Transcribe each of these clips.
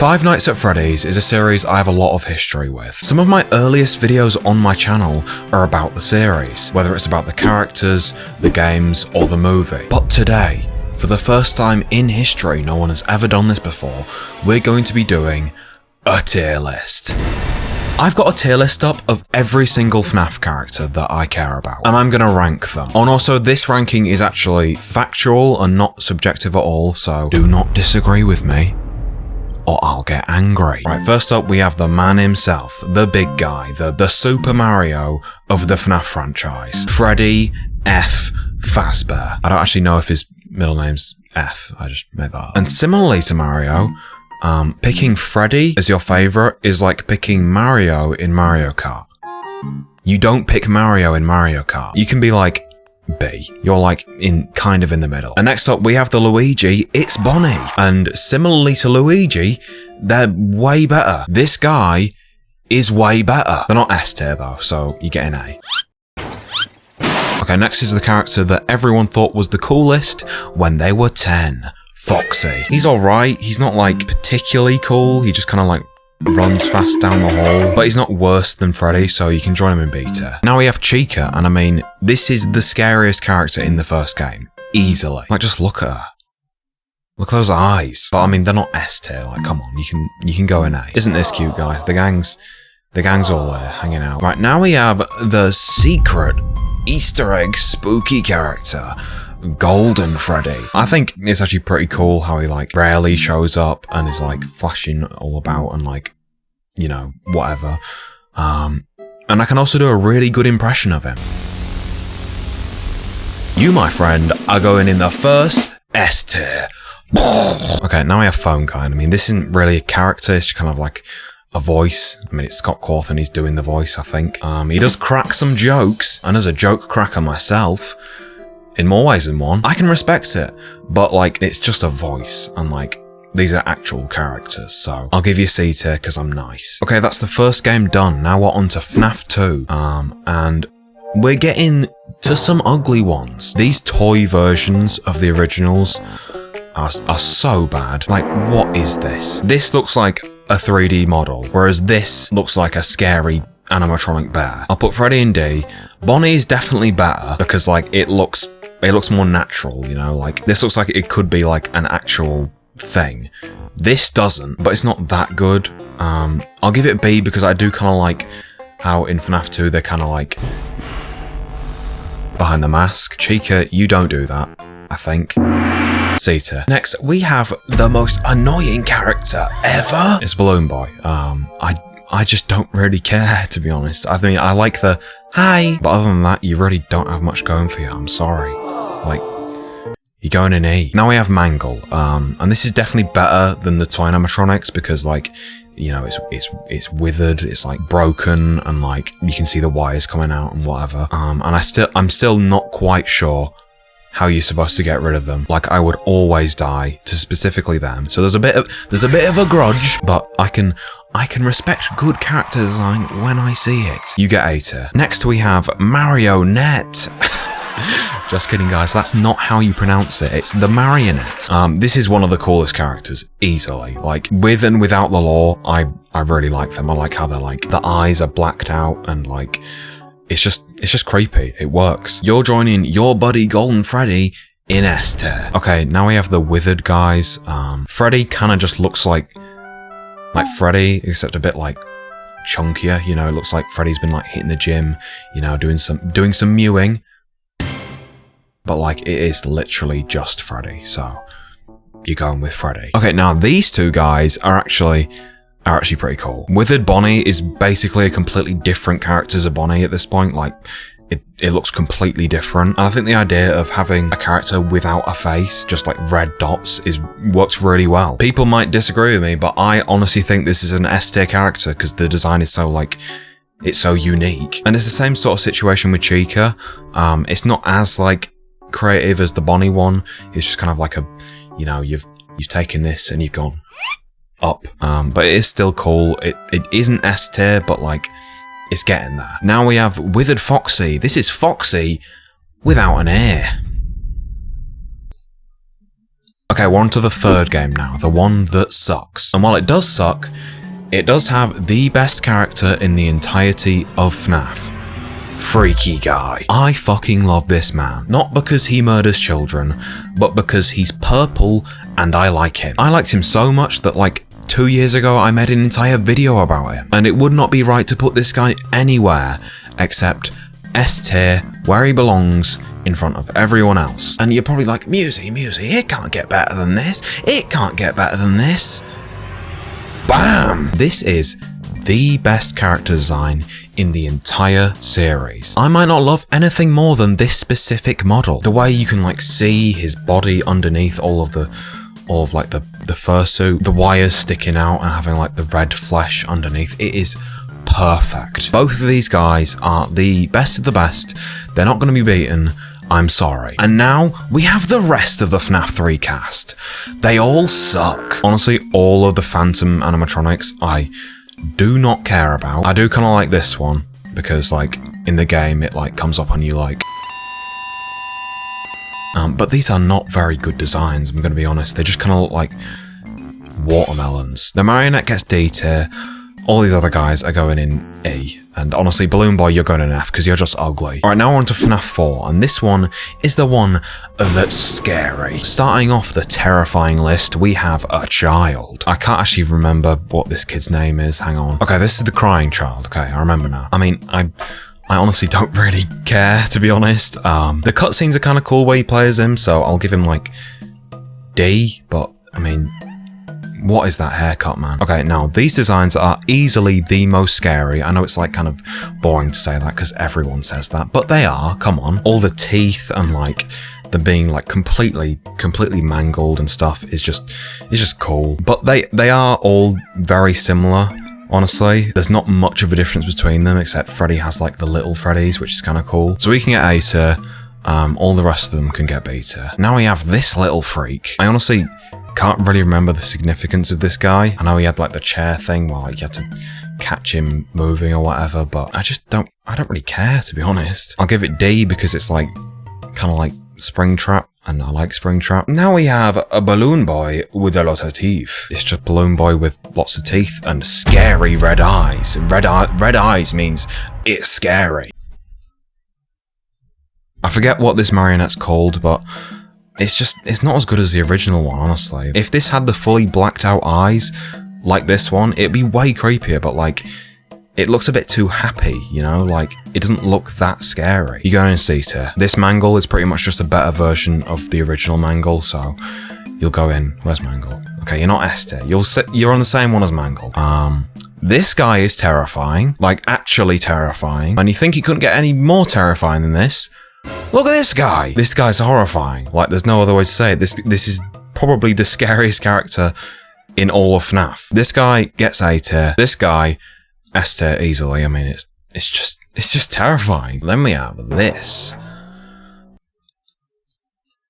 Five Nights at Freddy's is a series I have a lot of history with. Some of my earliest videos on my channel are about the series, whether it's about the characters, the games, or the movie. But today, for the first time in history, no one has ever done this before, we're going to be doing a tier list. I've got a tier list up of every single FNAF character that I care about, and I'm going to rank them. And also, this ranking is actually factual and not subjective at all, so do not disagree with me, or I'll get angry. Right, first up we have the man himself, the big guy, the Super Mario of the FNAF franchise, Freddy F. Fazbear. I don't actually know if his middle name's F, I just made that up. And similarly to Mario, picking Freddy as your favourite is like picking Mario in Mario Kart. You don't pick Mario in Mario Kart. You can be like B. You're like kind of in the middle. And next up we have the Luigi, it's Bonnie. And similarly to Luigi, they're way better. This guy is way better. They're not S tier though, so you get an A. Okay, next is the character that everyone thought was the coolest when they were 10. Foxy. He's alright, he's not like particularly cool, he just kind of like runs fast down the hall, but he's not worse than Freddy, so you can join him in B tier. Now we have Chica, and I mean, this is the scariest character in the first game. Easily. Like, just look at her. Look at those eyes. But I mean, they're not S tier, like, come on, you can go in A. Isn't this cute, guys? The gang's all there, hanging out. Right, now we have the secret Easter egg spooky character, Golden Freddy. I think it's actually pretty cool how he like rarely shows up and is like flashing all about and like, you know, whatever. And I can also do a really good impression of him. You, my friend, are going in the first S tier. Okay, now we have Phone Guy. I mean, this isn't really a character, it's just kind of like a voice. I mean, it's Scott Cawthon, he's doing the voice, I think. He does crack some jokes, and as a joke cracker myself, in more ways than one, I can respect it, but like, it's just a voice, and like, these are actual characters, so I'll give you C tier because I'm nice. Okay, that's the first game done. Now we're on to FNAF 2, and we're getting to some ugly ones. These toy versions of the originals are so bad. Like, what is this? This looks like a 3D model, whereas this looks like a scary animatronic bear. I'll put Freddy in D. Bonnie is definitely better because like it looks more natural, you know, like this looks like it could be like an actual thing. This doesn't, but it's not that good. I'll give it a B because I do kind of like how in FNAF 2 they're kind of like behind the mask. Chica, you don't do that, I think. C tier. Next, we have the most annoying character ever. It's Balloon Boy. I just don't really care, to be honest. I mean, I like the hi, but other than that, you really don't have much going for you. I'm sorry. Like, you're going in E. Now we have Mangle, and this is definitely better than the toy animatronics because, like, you know, it's withered, it's like broken, and like you can see the wires coming out and whatever. And I'm still not quite sure how you're supposed to get rid of them. Like, I would always die to specifically them. So there's a bit of a grudge, but I can respect good character design when I see it. You get A tier. Next we have Marionette. Just kidding, guys. That's not how you pronounce it. It's the Marionette. This is one of the coolest characters, easily. Like, with and without the lore, I really like them. I like how they're like, the eyes are blacked out and like, it's just creepy. It works. You're joining your buddy Golden Freddy in S tier. Okay, now we have the withered guys. Freddy kind of just looks like Freddy, except a bit like chunkier. You know, it looks like Freddy's been like hitting the gym, you know, doing some mewing. But like, it is literally just Freddy, so you're going with Freddy. Okay, now these two guys are actually pretty cool. Withered Bonnie is basically a completely different character to Bonnie at this point. Like, it looks completely different. And I think the idea of having a character without a face, just like red dots, works really well. People might disagree with me, but I honestly think this is an S tier character because the design is so like, it's so unique. And it's the same sort of situation with Chica. It's not as like creative as the Bonnie one. It's just kind of like a, you know, you've taken this and you've gone up. But it is still cool. It isn't S tier, but like, it's getting there. Now we have Withered Foxy. This is Foxy without an ear. Okay, we're on to the third game now, the one that sucks. And while it does suck, it does have the best character in the entirety of FNAF. Freaky Guy. I fucking love this man. Not because he murders children, but because he's purple and I like him. I liked him so much that like 2 years ago I made an entire video about him. And it would not be right to put this guy anywhere except S tier, where he belongs, in front of everyone else. And you're probably like, MewZe, it can't get better than this. It can't get better than this. Bam! This is the best character design in the entire series. I might not love anything more than this specific model. The way you can like see his body underneath all of the fursuit, the wires sticking out and having like the red flesh underneath. It is perfect. Both of these guys are the best of the best. They're not going to be beaten. I'm sorry. And now we have the rest of the FNAF 3 cast. They all suck. Honestly, all of the Phantom animatronics I do not care about. I do kind of like this one because like in the game it like comes up on you like. But these are not very good designs, I'm going to be honest. They just kind of look like watermelons. The marionette gets D tier. All these other guys are going in E. And honestly, Balloon Boy, you're going in F because you're just ugly. Alright, now we're on to FNAF 4, and this one is the one that's scary. Starting off the terrifying list, we have a child. I can't actually remember what this kid's name is. Hang on. Okay, this is the crying child. Okay, I remember now. I mean, I honestly don't really care, to be honest. The cutscenes are kind of cool where he plays him, so I'll give him like D, but I mean, what is that haircut, man? Okay, now these designs are easily the most scary. I know it's like kind of boring to say that because everyone says that, but they are, come on. All the teeth and like them being like completely mangled and stuff is just cool. But they are all very similar. Honestly, there's not much of a difference between them except Freddy has like the little Freddys, which is kind of cool. So we can get A tier, all the rest of them can get B tier. Now we have this little freak. I honestly can't really remember the significance of this guy. I know he had like the chair thing where like you had to catch him moving or whatever, but I don't really care, to be honest. I'll give it D because it's like kind of like Springtrap, and I like Springtrap. Now we have a Balloon Boy with a lot of teeth. It's just Balloon Boy with lots of teeth and scary red eyes. Red eyes means it's scary. I forget what this marionette's called, but it's not as good as the original one, honestly. If this had the fully blacked out eyes, like this one, it'd be way creepier, but like, it looks a bit too happy, you know? Like, it doesn't look that scary. You go in C tier. This Mangle is pretty much just a better version of the original Mangle, so you'll go in. Where's Mangle? Okay, you're not S tier. You're on the same one as Mangle. This guy is terrifying, like actually terrifying, and you think he couldn't get any more terrifying than this. Look at this guy! This guy's horrifying. Like, there's no other way to say it. This is probably the scariest character in all of FNAF. This guy gets A tier. This guy, S tier easily. I mean, it's just terrifying. Then we have this.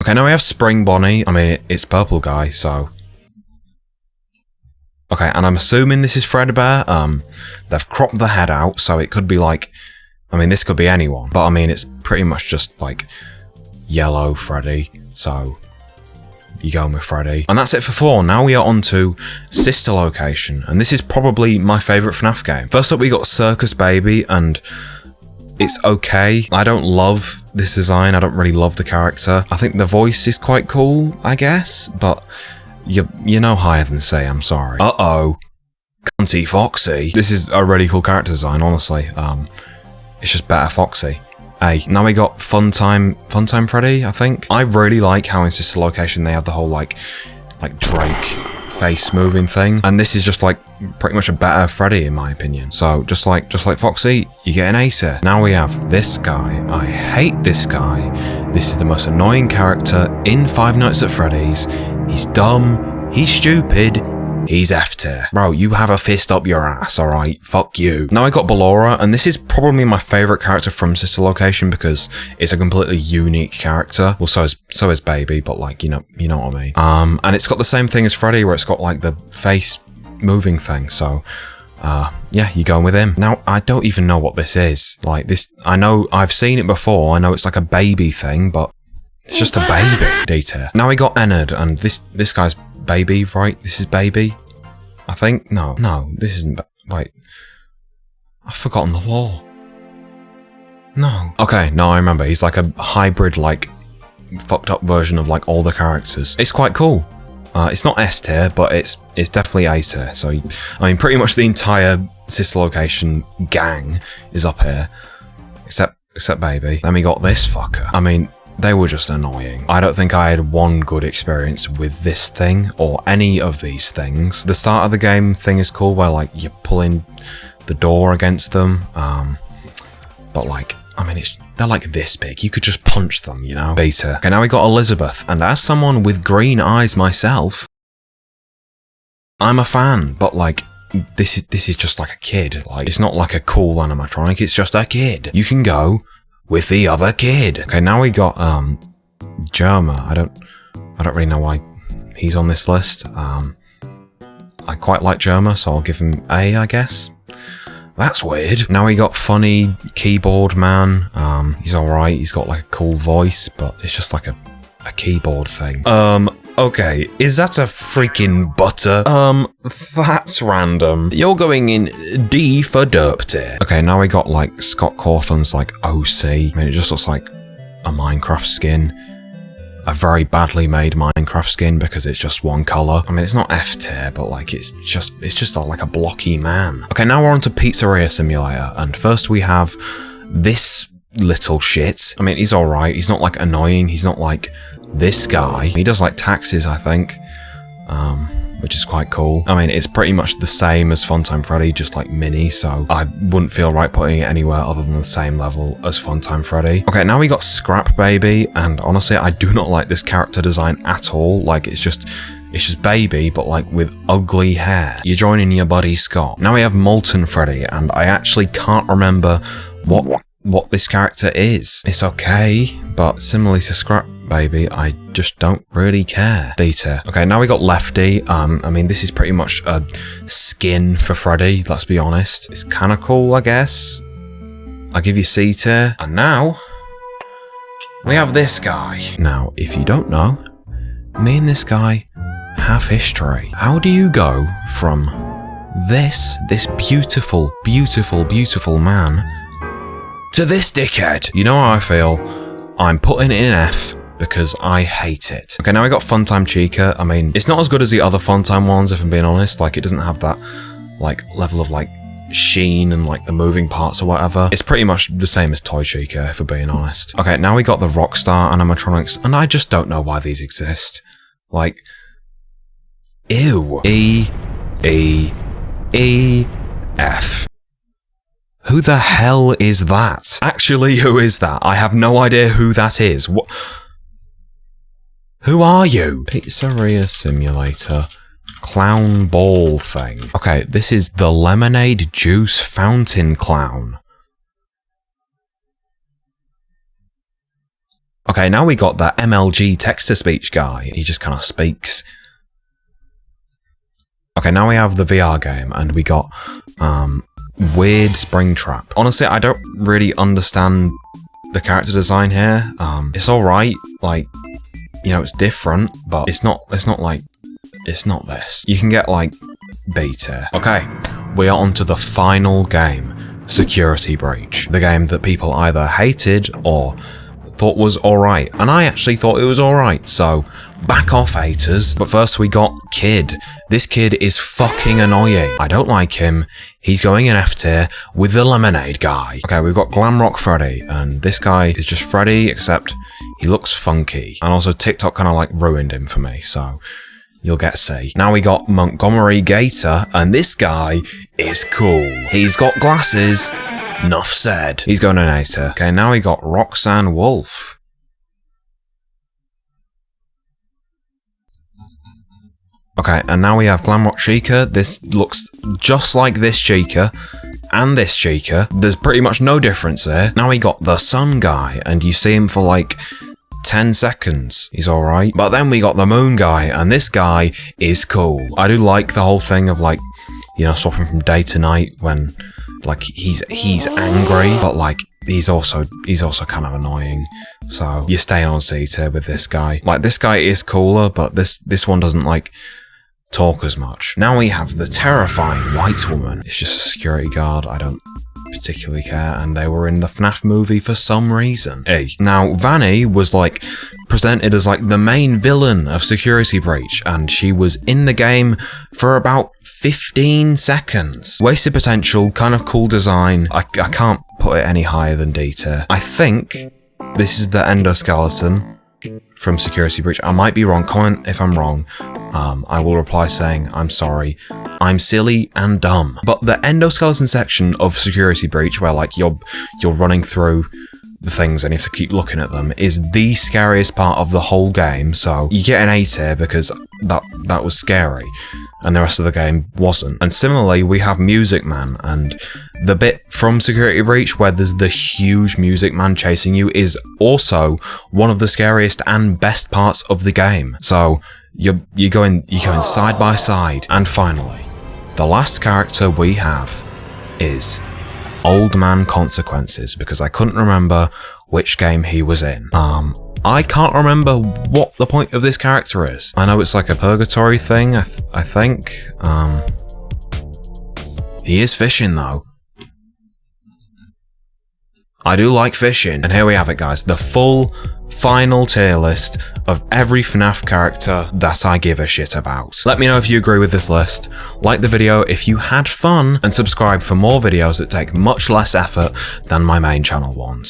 Okay, now we have Spring Bonnie. I mean, it's purple guy, so. Okay, and I'm assuming this is Fredbear. They've cropped the head out, so it could be like, I mean, this could be anyone, but I mean, it's pretty much just like yellow Freddy, so you go with Freddy. And that's it for 4. Now we are on to Sister Location, and this is probably my favourite FNAF game. First up, we got Circus Baby, and it's okay. I don't love this design, I don't really love the character. I think the voice is quite cool, I guess, but you're no higher than C, I'm sorry. Uh-oh. Cunty Foxy. This is a really cool character design, honestly. It's just better Foxy. A. Now we got Funtime Freddy, I think. I really like how in Sister Location they have the whole like Drake face moving thing, and this is just like pretty much a better Freddy in my opinion. So just like Foxy, you get an A tier. Now we have this guy. I hate this guy. This is the most annoying character in Five Nights at Freddy's. He's dumb. He's stupid. He's F tier. Bro, you have a fist up your ass, alright? Fuck you. Now I got Ballora, and this is probably my favourite character from Sister Location because it's a completely unique character. Well, so is Baby, but like, you know what I mean. And it's got the same thing as Freddy, where it's got like the face moving thing, so yeah, you're going with him. Now, I don't even know what this is. Like this, I know I've seen it before, I know it's like a baby thing, but It's just a baby. D-tier. Now we got Ennard, and this guy's baby, right? This is baby, I think. No, this isn't. Wait, I've forgotten the law. No. Okay, no, I remember. He's like a hybrid, like fucked up version of like all the characters. It's quite cool. It's not S tier, but it's definitely A tier. So I mean, pretty much the entire sister location gang is up here, except baby. Then we got this fucker. I mean, they were just annoying. I don't think I had one good experience with this thing or any of these things. The start of the game thing is cool, where like you're pulling the door against them, but like, I mean, they're like this big. You could just punch them, you know? Beta. Okay, now we got Elizabeth, and as someone with green eyes myself, I'm a fan, but like, this is just like a kid. Like, it's not like a cool animatronic, it's just a kid. You can go with the other kid. Okay, now we got Germa. I don't really know why he's on this list. I quite like Germa, so I'll give him A, I guess. That's weird. Now we got funny keyboard man. He's alright. He's got like a cool voice, but it's just like a keyboard thing. Okay, is that a freaking butter? That's random. You're going in D for derp tier. Okay, now we got like Scott Cawthon's like OC. I mean, it just looks like a Minecraft skin. A very badly made Minecraft skin because it's just one color. I mean, it's not F tier, but like it's just like a blocky man. Okay, now we're on to Pizzeria Simulator, and first we have this little shit. I mean, he's alright. He's not like annoying. He's not like this guy. He does like taxes, I think, which is quite cool. I mean, it's pretty much the same as Funtime Freddy, just like mini, so I wouldn't feel right putting it anywhere other than the same level as Funtime Freddy. Okay, now we got Scrap Baby, and honestly, I do not like this character design at all. Like, it's just baby, but like with ugly hair. You're joining your buddy Scott. Now we have Molten Freddy, and I actually can't remember what this character is. It's okay, but similarly to Scrap Baby, I just don't really care. D tier. Okay, now we got Lefty. I mean, this is pretty much a skin for Freddy, let's be honest. It's kind of cool, I guess. I'll give you C tier. And now we have this guy. Now, if you don't know, me and this guy have history. How do you go from this beautiful, beautiful, beautiful man to this dickhead? You know how I feel. I'm putting it in F because I hate it. Okay, now we got Funtime Chica. I mean, it's not as good as the other Funtime ones, if I'm being honest. Like, it doesn't have that, like, level of, like, sheen and, like, the moving parts or whatever. It's pretty much the same as Toy Chica, if I'm being honest. Okay, now we got the Rockstar animatronics, and I just don't know why these exist. Like, ew. E, F. Who the hell is that? Actually, who is that? I have no idea who that is. What? Who are you? Pizzeria Simulator clown ball thing. Okay, this is the lemonade juice fountain clown. Okay, now we got the MLG text-to-speech guy. He just kind of speaks. Okay, now we have the VR game, and we got Weird Springtrap. Honestly, I don't really understand the character design here. It's alright, like, you know, it's different, but it's not like, it's not this. You can get, like, beta. Okay, we are on to the final game, Security Breach. The game that people either hated or thought was alright. And I actually thought it was alright, so back off, haters. But first we got Kid. This kid is fucking annoying. I don't like him. He's going in F tier with the lemonade guy. Okay, we've got Glamrock Freddy, and this guy is just Freddy, except he looks funky. And also TikTok kind of like ruined him for me, so you'll get C. Now we got Montgomery Gator, and this guy is cool. He's got glasses. Nuff said. He's going in A tier. Okay, now we got Roxanne Wolf. Okay, and now we have Glamrock Chica. This looks just like this Chica and this Chica. There's pretty much no difference there. Now we got the Sun guy, and you see him for like 10 seconds. He's alright. But then we got the Moon guy, and this guy is cool. I do like the whole thing of, like, you know, swapping from day to night when, like, he's angry, but like he's also kind of annoying. So you're staying on C tier with this guy. Like, this guy is cooler, but this one doesn't, like, talk as much. Now we have the terrifying white woman. It's just a security guard. I don't particularly care, and they were in the FNAF movie for some reason. Now, Vanny was, like, presented as, like, the main villain of Security Breach, and she was in the game for about 15 seconds. Wasted potential, kind of cool design. I can't put it any higher than D tier. I think this is the endoskeleton from Security Breach. I might be wrong. Comment if I'm wrong. I will reply saying I'm sorry. I'm silly and dumb. But the endoskeleton section of Security Breach, where, like, you're running through the things and you have to keep looking at them, is the scariest part of the whole game. So you get an A tier because that was scary, and the rest of the game wasn't. And similarly, we have Music Man, and the bit from Security Breach where there's the huge Music Man chasing you is also one of the scariest and best parts of the game. So you're going side by side. And finally, the last character we have is Old Man Consequences, because I couldn't remember which game he was in. I can't remember what the point of this character is. I know it's like a purgatory thing, I think. He is fishing though. I do like fishing. And here we have it, guys. The full final tier list of every FNAF character that I give a shit about. Let me know if you agree with this list, like the video if you had fun, and subscribe for more videos that take much less effort than my main channel ones.